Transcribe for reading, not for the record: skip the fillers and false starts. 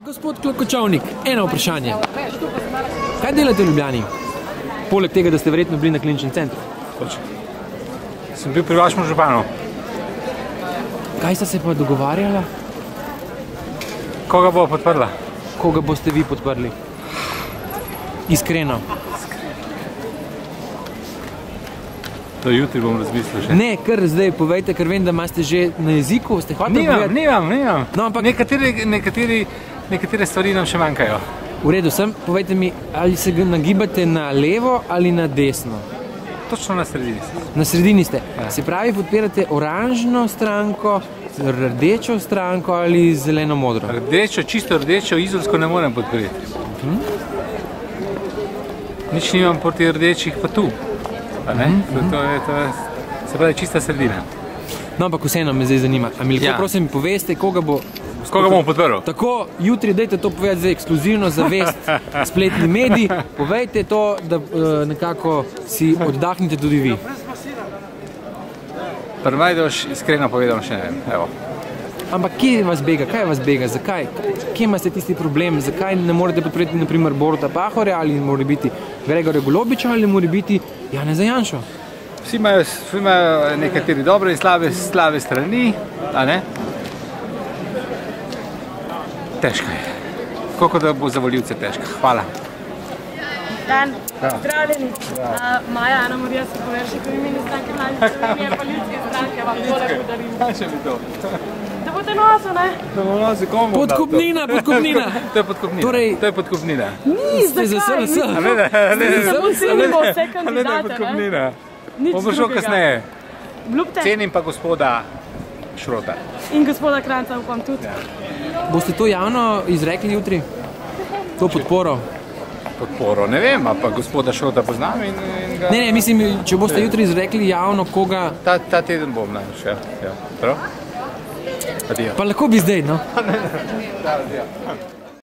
Gospod Klokočovnik, eno vprašanje. Kaj delate v Ljubljani? Poleg tega, da ste verjetno bili na kliničnem centru. Sem bil pri vašem županu. Kaj sta se pa dogovarjala? Koga bo podprla? Koga boste vi podprli? Iskreno. Do jutri bom razmislil še. Ne, kar zdaj povejte, ker vem, da imate že na jeziku, ste hvatili povedati? Nimam. No, ampak Nekatere stvari nam še manjkajo. v redu sem, povejte mi, ali se nagibate na levo ali na desno? Točno na sredini. Na sredini ste. Ja. Se pravi, podpirate oranžno stranko, rdečo stranko ali zeleno-modro? Rdečo, čisto rdečo, izolsko ne morem podpreti. Nič nimam proti rdečih pa tu. To je, se pravi, čista sredina. No, ampak vseeno me zdaj zanima. A mi lahko prosim poveste, koga bo... Koga bom podprl? Tako, jutri dajte to povedati za ekskluzivno zavest spletni medij. Povejte to, da nekako si oddahnite tudi vi. Prvajdoš, iskreno povedam še ne vem. Evo. Ampak kje vas bega? Kaj vas bega? Zakaj? Kje imate tisti problem? Zakaj ne morete podpreti naprimer Boruta Pahorja ali mora biti Gregorja Golobiča ali mora biti Janeza Janšo? Vsi imajo nekateri dobre in slabe strani, a ne? Težko je. Koliko da bo za voljivce težko. Hvala. Dan, zdravljeni. Maja, Ana Marija se poverši, ko imeni stranke mladih Slovenije, pa ljudske stranke, vam tole podarim. Kaj še mi to? Da bote nosil, ne? Da bomo nosil, komu bo dal to? Podkupnina! To je podkupnina. To je podkupnina. Ni, Ste za SNS? Samo cenimo vse kandidate, ne? Nič Bomo šel kasneje. Ljubte. Cenim pa gospoda Šrota. In gospoda Kranjca upam tudi. Boste to javno izrekli jutri? To podporo? Podporo, ne vem, pa gospoda Šrota poznam in ga... Ne, mislim, če boste jutri izrekli javno, koga... Ta teden bom, največ, ja. Prav? Adijo. Pa lahko bi zdaj, no? Da, adijo.